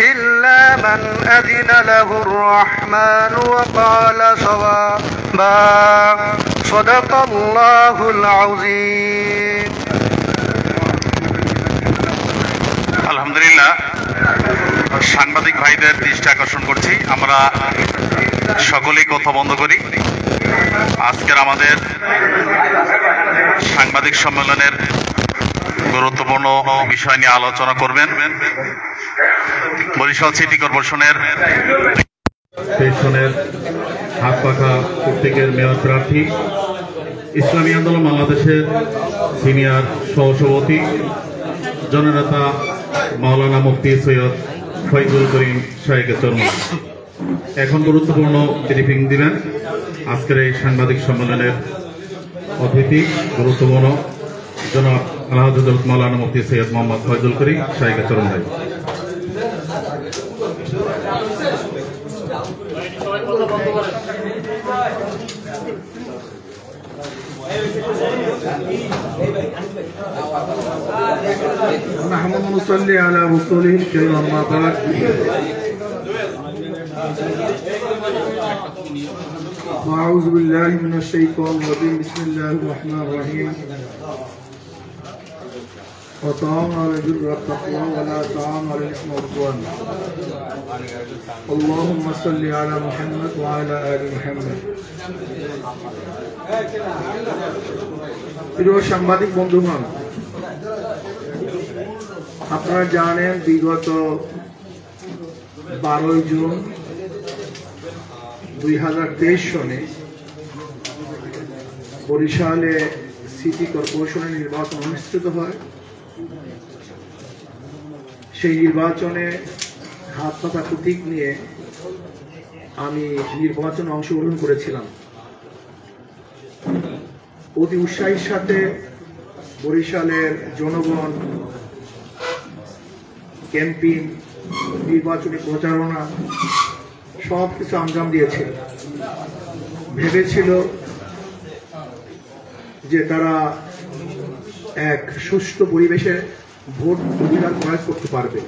إلا من أذن له الرحمن وقال صوابا صدق الله العظيم আলহামদুলিল্লাহ সাংবাদিক ভাইদের দৃষ্টি আকর্ষণ করছি আমরা সকলেই কথা বন্ধ করি আজকের আমাদের সাংবাদিক সম্মেলনের গুরুত্বপূর্ণ বিষয় নিয়ে আলোচনা করবেন বরিশাল সিটি কর্পোরেশনের হাত পাখা প্রত্যেকের মেয়র প্রার্থী ইসলামী আন্দোলন বাংলাদেশের সিনিয়র সহসভাপতি জননেতা মাওলানা মুফতি সৈয়দ ফয়জুল করিম সাহেবের জন্ম এখন গুরুত্বপূর্ণ ব্রিফিং দিবেন আজকের এই সাংবাদিক সম্মেলনের অতিথি গুরুত্বপূর্ণ জনাব আলহাজ মাওলানা মুফতি সৈয়দ মোহাম্মদ ফয়জুল করিম সাহেবের চরণ ভাই نحمد ونصلي على رسوله الكريم أما بعد أعوذ بالله من الشيطان الرجيم بسم الله الرحمن الرحيم وتعاونوا على البر والتقوى ولا تعاونوا على الإثم والعدوان اللهم صل على محمد وعلى آل محمد প্রিয় সাংবাদিক বন্ধুগণ আপনারা জানেন বিগত 12 জুন 2023 সনে বরিশালে সিটি কর্পোরেশনের নির্বাচন অনুষ্ঠিত হয় সেই নির্বাচনে হাত পাখা প্রতীক নিয়ে আমি নির্বাচনে অংশগ্রহণ করেছিলাম অতি উৎসাহের সাথে বরিশালের জনগণ ক্যাম্পেইন নির্বাচনী প্রচারণা সবকিছু আঞ্জাম দিয়েছিল ভেবেছিল যে তারা এক সুষ্ঠু পরিবেশে ভোট অধিকার প্রয়োগ করতে পারবে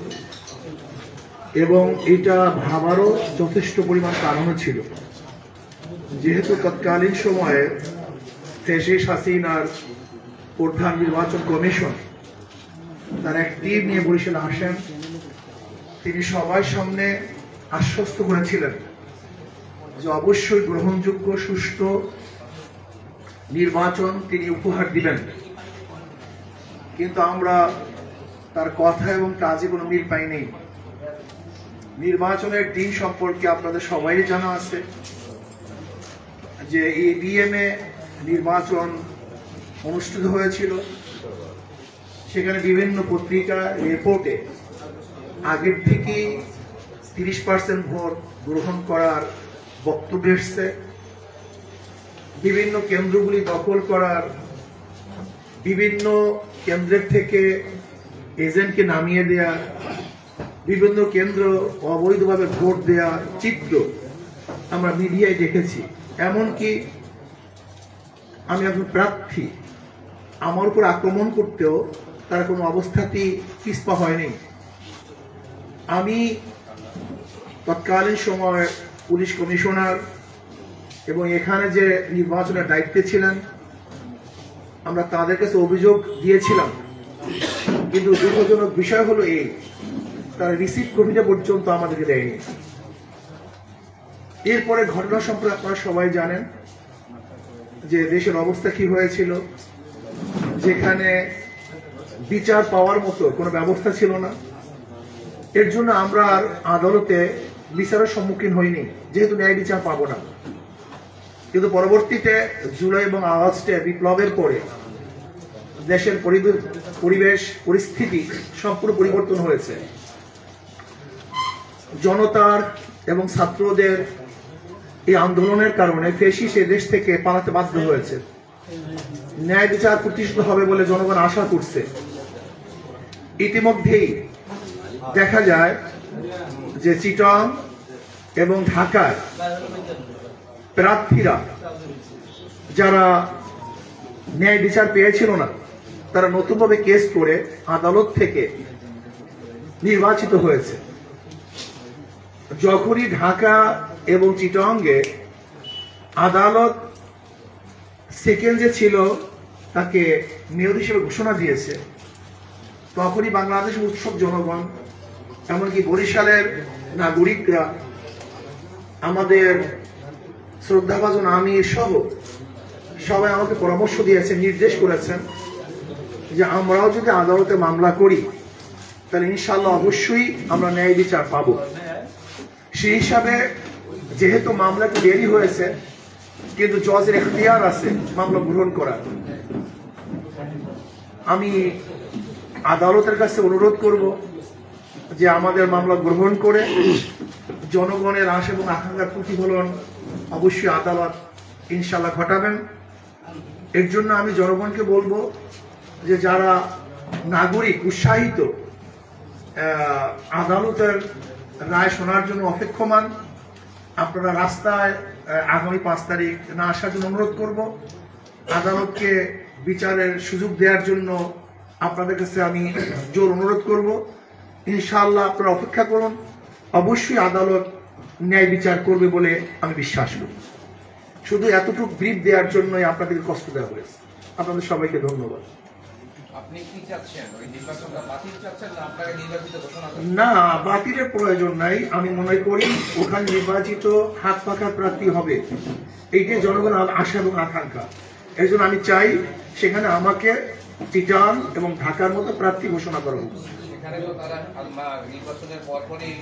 এবং এটা ভাবারও যথেষ্ট পরিমাণ কারণও ছিল যেহেতু তৎকালীন সময়ে শেখ হাসিনার প্রধান নির্বাচন কমিশন তার এক টিম নিয়ে বরিশালে আসেন তিনি সবার সামনে আশ্বস্ত করেছিলেন যে অবশ্যই গ্রহণযোগ্য সুষ্ঠু নির্বাচন তিনি উপহার দিবেন কিন্তু আমরা তার কথা এবং কাজে কোনো মিল পাইনি নির্বাচনের দিন সম্পর্কে আপনাদের সবাই জানা আছে যে ইভিএমে নির্বাচন অনুষ্ঠিত হয়েছিল সেখানে বিভিন্ন পত্রিকা রিপোর্টে আগের থেকেই 30% ভোট গ্রহণ করার বক্তব্য এসছে বিভিন্ন কেন্দ্রগুলি দখল করার বিভিন্ন কেন্দ্রের থেকে এজেন্টকে নামিয়ে দেয়া বিভিন্ন কেন্দ্র অবৈধভাবে ভোট দেয়া চিত্র আমরা মিডিয়ায় দেখেছি এমনকি আমি একজন প্রার্থী আমার উপর আক্রমণ করতেও তার কোনো অবস্থাতেই পিছপা হয়নি আমি তৎকালীন সময় পুলিশ কমিশনার এবং এখানে যে নির্বাচনের দায়িত্বে ছিলেন আমরা তাদের কাছে অভিযোগ দিয়েছিলাম কিন্তু দুঃখজনক বিষয় হলো এই তারা রিসিভ কপিটা পর্যন্ত আমাদেরকে দেয়নি এরপরে ঘটনা সম্পর্কে আপনারা সবাই জানেন যে দেশের অবস্থা কি হয়েছিল যেখানে বিচার পাওয়ার মতো কোনো ব্যবস্থা ছিল না এর জন্য আমরা আর আদালতে বিচারের সম্মুখীন হইনি যেহেতু ন্যায় বিচার পাবো না কিন্তু পরবর্তীতে জুলাই এবং আগস্টে বিপ্লবের পরে দেশের পরিবেশ পরিস্থিতি সম্পূর্ণ পরিবর্তন হয়েছে জনতার এবং ছাত্রদের এই আন্দোলনের কারণে ফ্যাসিস্ট এই দেশ থেকে পালাতে বাধ্য হয়েছে ন্যায় বিচার প্রতিষ্ঠিত হবে বলে জনগণ আশা করছে ইতিমধ্যেই দেখা যায় যে চিটাং এবং ঢাকায় প্রার্থীরা যারা ন্যায় বিচার পেয়েছিল না তারা নতুনভাবে কেস করে আদালত থেকে নির্বাচিত হয়েছে। যখনই ঢাকা এবং চিটাগংয়ে আদালত সেকেন্ড যে ছিল তাকে মেয়র হিসেবে ঘোষণা দিয়েছে, তখনই বাংলাদেশের উৎসব জনগণ, এমনকি বরিশালের নাগরিকরা, আমাদের শ্রদ্ধাভাজন আমির সহ সবাই আমাকে পরামর্শ দিয়েছেন, নির্দেশ করেছেন যে আমরাও যদি আদালতে মামলা করি তাহলে ইনশাল্লাহ অবশ্যই আমরা ন্যায় বিচার পাব। সেই হিসাবে যেহেতু মামলা একটু দেরি হয়েছে, কিন্তু জজের এখতিয়ার আছে মামলা গ্রহণ করার। আমি আদালতের কাছে অনুরোধ করব যে আমাদের মামলা গ্রহণ করে জনগণের আশা এবং আকাঙ্ক্ষার প্রতিফলন অবশ্যই আদালত ইনশাল্লাহ ঘটাবেন। এর জন্য আমি জনগণকে বলবো যে যারা নাগরিক উৎসাহিত আদালতের রায় শোনার জন্য অপেক্ষমান, আপনারা রাস্তায় আগামী 5 তারিখ না আসার জন্য অনুরোধ করব। আদালতকে বিচারের সুযোগ দেওয়ার জন্য আপনাদের কাছে আমি জোর অনুরোধ করব। ইনশাআল্লাহ আপনারা অপেক্ষা করুন, অবশ্যই আদালত ন্যায় বিচার করবে বলে আমি বিশ্বাস করি। শুধু এতটুকু ব্রিফ দেওয়ার জন্যই আপনাদের কষ্ট দেওয়া হয়েছে। আপনাদের সবাইকে ধন্যবাদ। আপনি কি চাচ্ছেন, ওই নির্বাচনটা বাতিল চাচ্ছেন না আপনাকে নির্বাচিত ঘোষণা করতে? না, বাতিলের প্রয়োজন নাই। আমি মনে করি ওখানে নির্বাচিত হাত পাখা প্রার্থী হবে, এইটাই জনগণের আশা এবং আকাঙ্ক্ষা। এই জন্য আমি চাই সেখানে আমাকে চিটাগং এবং ঢাকার মতো প্রার্থী ঘোষণা করা হোক। সেখানে তো তারা নির্বাচনের পরপরই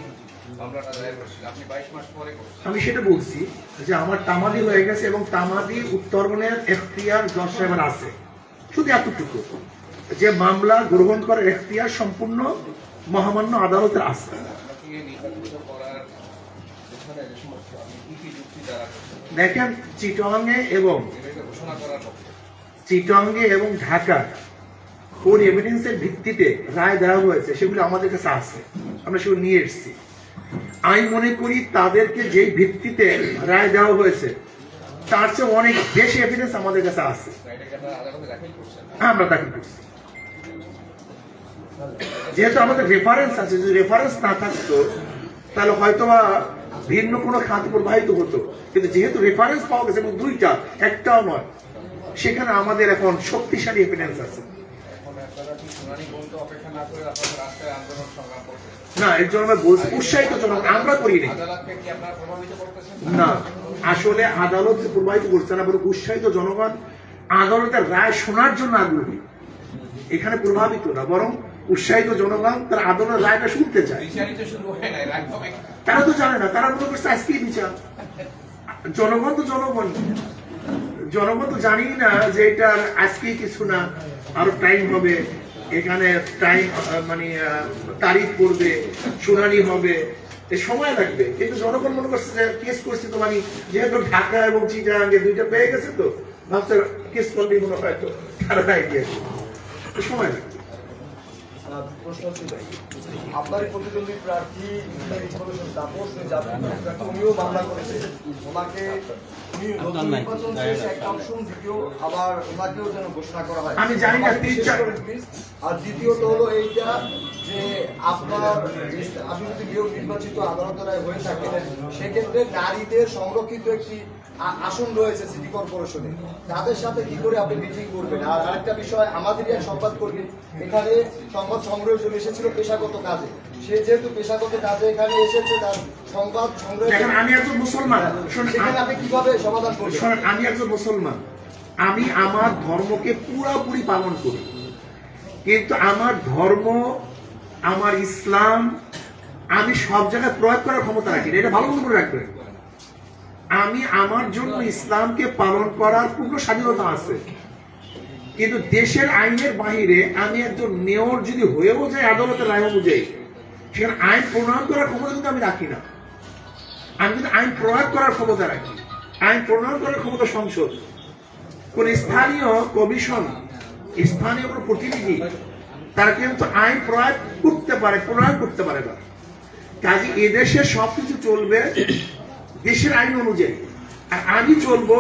মামলাটা দায়ের করছিল, আপনি 22 মাস পরে করছেন। আমি সেটা বলছি যে আমার তামাদি হয়ে গেছে এবং তামাদি উত্তরবঙ্গের এখতিয়ার জজ সাহেবের আছে। শুধু এতটুকু যে মামলা গ্রহণ করার এখতিয়ার সম্পূর্ণ মহামান্য আদালতের আছে। আপনাকে নির্বাচিত করার পেছনে যে সমস্যা, আপনি কি কি যুক্তি দ্বারা করছেন? দেখেন, চিটাগংয়ে এবং এটা ঘোষণা করার পক্ষে চিটাগংয়ে এবং ঢাকা কোন এভিডেন্সের ভিত্তিতে রায় দেওয়া হয়েছে সেগুলো আমাদের কাছে আছে, আমরা সেগুলো নিয়ে এসেছি। আমি মনে করি তাদেরকে যেই ভিত্তিতে রায় দেওয়া হয়েছে তার চেয়ে অনেক বেশি এভিডেন্স আমাদের কাছে আছে। এটাকে আপনারা আদালতে দাখিল করছেন? আমরা দাখিল করছি। যেহেতু আমাদের রেফারেন্স আছে, যদি রেফারেন্স না থাকতো তাহলে হয়তোবা ভিন্ন কোনো খাত প্রবাহিত হতো, কিন্তু যেহেতু রেফারেন্স পাওয়া গেছে এবং দুইটা, একটাও নয়, সেখানে আমাদের এখন শক্তিশালী এভিডেন্স আছে। এখন আপনারা কি শুনানি পর্যন্ত অপেক্ষা না করে আপনারা রাস্তায় আন্দোলন সংগ্রাম করছেন? না, এর জন্য আমরা উৎসাহিত জনগণ আমরা করিনি। আদালতকে কি আপনারা প্রভাবিত করতেছেন? না, আসলে আদালত প্রবাহিত করছে না, বরং উৎসাহিত জনগণ আদালতের রায় শোনার জন্য আগ্রহী। এখানে প্রভাবিত না, বরং উৎসাহিত জনগণ তারা আদালতের রায়টা শুনতে চায়। বিচারিত শুরু হয় নাই, রায় হবে। তারা তো জানে না, তারা মনে করছে আজকেই বিচার। জনগণ তো জনগণ, জনগণ তো জানি না যে এটা আজকেই কিছু না, আরো টাইম হবে, এখানে টাইম মানে তারিখ পড়বে, শুনানি হবে, সময় লাগবে। কিন্তু জনগণ মনে করছে যে কেস করছে তো, মানে যেহেতু ঢাকা এবং চিটাগং দুইটা পেয়ে গেছে, তো ভাবছে কেস করলেই মনে হয় তো তারা রায় দিয়েছে, সময় লাগবে। প্রশ্ন ছিল, আপনার প্রতিদ্বন্দ্বী প্রার্থী তাপস উনিও মামলা করেছে, ওনাকে নির্বাচন শেষ একটা অপশন, দ্বিতীয় আবার ওনাকেও যেন ঘোষণা করা হয়। আমি জানি না, আর দ্বিতীয়ত হলো এইটা যে আপনার আপনি যদি কেউ নির্বাচিত আদালতের রায় হয়ে থাকে, সেক্ষেত্রে নারীদের সংরক্ষিত একটি আসন রয়েছে সিটি কর্পোরেশনে, তাদের সাথে কি করে আপনি মিটিং করবেন? আর আরেকটা বিষয়, আমাদেরই এক সংবাদ কর্মী এখানে সংবাদ সংগ্রহের জন্য এসেছিল পেশাগত কাজে, সে যেহেতু পেশাগত কাজে এখানে এসেছে, তার সংবাদ সংগ্রহ, আমি একজন মুসলমান, সেখানে আপনি কিভাবে সমাধান করবেন? আমি একজন মুসলমান, আমি আমার ধর্মকে পুরোপুরি পালন করি, কিন্তু আমার ধর্ম, আমার ইসলাম আমি সব জায়গায় প্রয়োগ করার ক্ষমতা রাখি না, এটা ভালো করে রাখবেন। আমি আমার জন্য ইসলামকে পালন করার পূর্ণ স্বাধীনতা আছে, কিন্তু দেশের আইনের বাহিরে আমি একজন মেয়র যদি হয়েও যাই আদালতের রায় অনুযায়ী, সেখানে আইন প্রণয়ন করার ক্ষমতা কিন্তু আমি রাখি না। আমি কিন্তু আইন প্রয়োগ করার ক্ষমতা রাখি। আইন প্রণয়ন করার ক্ষমতা সংসদ, কোন স্থানীয় কমিশন, স্থানীয় কোন প্রতিনিধি, তারা কিন্তু আইন প্রয়োগ করতে পারে, প্রণয়ন করতে পারে না। কাজে এদেশে সবকিছু চলবে দেশের আইন অনুযায়ী, আর আমি চলবো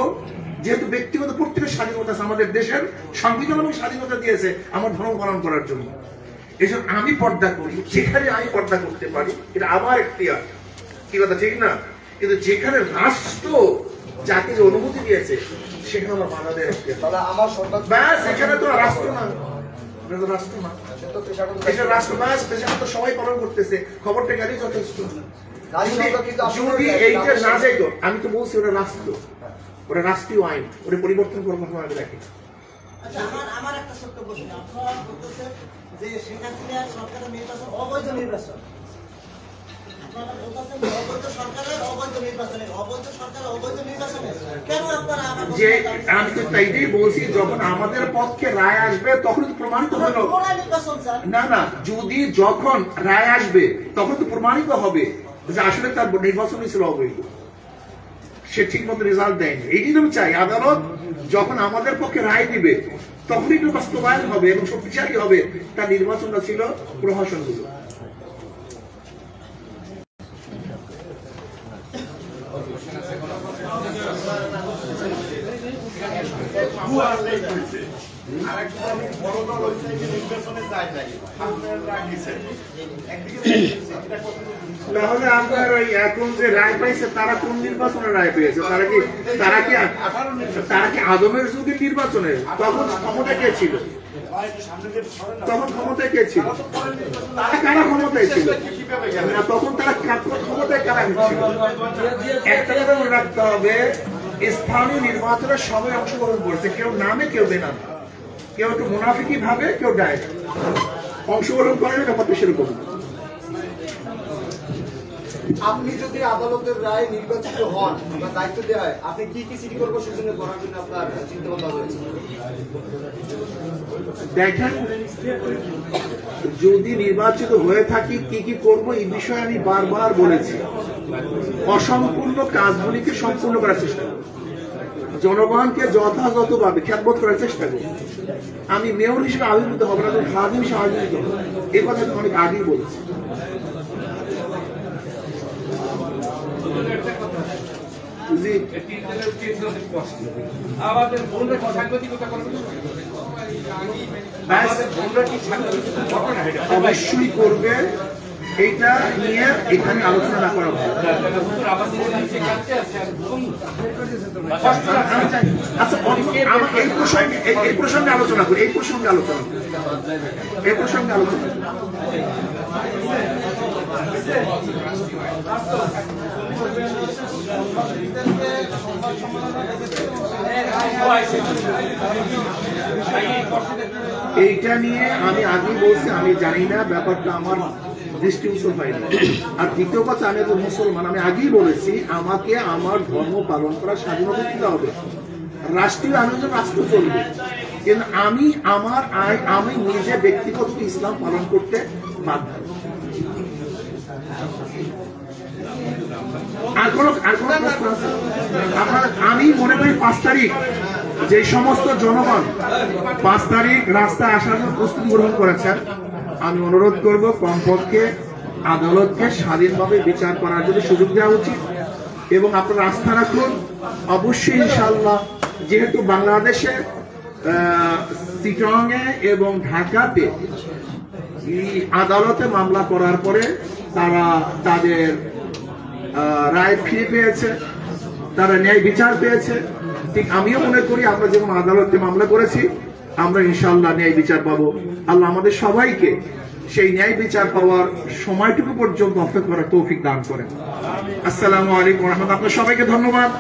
যেহেতু ব্যক্তিগত প্রত্যেকের স্বাধীনতা আছে, আমাদের দেশের সংবিধান এবং স্বাধীনতা দিয়েছে আমার ধর্ম পালন করার জন্য। এজন্য আমি পর্দা করি, যেখানে আমি পর্দা করতে পারি এটা আমার এখতিয়ার, কি কথা ঠিক না? কিন্তু যেখানে রাষ্ট্র যাকে যে অনুমতি দিয়েছে সেখানে আমার বাধা এখতিয়ার। তাহলে আমার সন্তান ব্যাস, এখানে তো রাষ্ট্র না, এটা তো রাষ্ট্র না, তো পেশাগত এটা রাষ্ট্র। ব্যাস, পেশাগত তো সবাই পালন করতেছে, খবরটা গেলেই যথেষ্ট। নারী সংখ্যা কিন্তু যদি এইটা না যাইত, আমি তো বলছি ওটা রাষ্ট্র, ওটা রাষ্ট্রীয় আইন, ওটা পরিবর্তন করবো আমি রাখি। আচ্ছা, আমার একটা ছোট্ট প্রশ্ন। আপনারা বলতেছেন যে শেখ হাসিনার সরকারের নির্বাচন অবৈধ নির্বাচন। আপনারা বলতেছেন যে অবৈধ সরকারের অবৈধ নির্বাচনের, অবৈধ সরকারের অবৈধ নির্বাচনের কেন আপনারা আমার যে আমি তো তাইটাই বলছি, যখন আমাদের পক্ষে রায় আসবে তখন তো প্রমাণিত হলো নির্বাচন স্যার? না না, যদি যখন রায় আসবে তখন তো প্রমাণিত হবে যে আসলে তার নির্বাচনই ছিল অবৈধ, সে ঠিক মতো রেজাল্ট দেয়নি। এইটাই তো আমি চাই, আদালত যখন আমাদের পক্ষে রায় দিবে তখনই তো বাস্তবায়ন হবে এবং শক্তিশালী হবে তার নির্বাচনটা ছিল প্রহসনগুলো। তাহলে আপনার ওই এখন যে রায় পাইছে তারা কোন নির্বাচনের রায় পেয়েছে? তারা কি আদমের যুগের নির্বাচনে? তখন ক্ষমতা কে ছিল? তখন ক্ষমতায় কে ছিল? তারা কারা ক্ষমতায় ছিল? তখন তারা ক্ষমতায় কারা ছিল? একটা কথা মনে রাখতে হবে, স্থানীয় নির্বাচনে সবাই অংশগ্রহণ করেছে, কেউ নামে কেউ বেনামে, কেউ একটু মুনাফিকি ভাবে, কেউ ডাইরেক্ট অংশগ্রহণ করেন, ব্যাপারটা সেরকম। আপনি যদি আদালতের রায় নির্বাচিত হন বা দায়িত্ব দেওয়া হয়, আপনি কি কি সিটি কর্পোরেশন জন্য করার জন্য আপনার চিন্তা ভাবনা রয়েছে? দেখেন, যদি নির্বাচিত হয়ে থাকি কি কি করব এই বিষয়ে আমি বারবার বলেছি। অসম্পূর্ণ কাজগুলিকে সম্পূর্ণ করার চেষ্টা করব, জনগণকে যথাযথভাবে খ্যাতবোধ করার চেষ্টা করব। আমি মেয়র হিসেবে আবির্ভূত হব না, খাদিম হিসেবে আবির্ভূত হব, এ কথা তো অনেক আগেই বলেছি। আমাদের বোনরা কি সাংবাদিকতা করবে? অবশ্যই করবে, এইটা নিয়ে এখানে আলোচনা না করা ভালো। আচ্ছা, এই প্রসঙ্গে আলোচনা করি, এই প্রসঙ্গে আলোচনা করি। এইটা নিয়ে আমি আগেই বলছি, আমি জানি না, ব্যাপারটা আমার দৃষ্টিগোচর হয়নি। আর দ্বিতীয় কথা, আমি তো মুসলমান, আমি আগেই বলেছি আমাকে আমার ধর্ম পালন করার স্বাধীনতা দিতে হবে। রাষ্ট্রীয় আন্দোলন রাষ্ট্র চলবে, কিন্তু আমি নিজে ব্যক্তিগত ইসলাম পালন করতে বাধ্য। আমি মনে করি 5 তারিখ যে সমস্ত জনগণ 5 তারিখ রাস্তায় আসার জন্য প্রস্তুতি গ্রহণ করেছেন, আমি অনুরোধ করব কমপক্ষে আদালতকে স্বাধীনভাবে বিচার করার জন্য সুযোগ দেওয়া উচিত। এবং আপনারা আস্থা রাখুন, অবশ্যই ইনশাআল্লাহ, যেহেতু বাংলাদেশে চিটাগংয়ে এবং ঢাকাতে আদালতে মামলা করার পরে তারা তাদের রায় ফিরে পেয়েছে, তারা ন্যায় বিচার পেয়েছে, ঠিক আমিও মনে করি আমরা যেমন আদালতে মামলা করেছি আমরা ইনশাআল্লাহ ন্যায় বিচার পাবো। আল্লাহ আমাদের সবাইকে সেই ন্যায় বিচার পাওয়ার সময়টুকু পর্যন্ত অপেক্ষা করার তৌফিক দান করেন। আসসালামু আলাইকুম ওয়া রাহমাতুল্লাহ। আপনাদের সবাইকে ধন্যবাদ।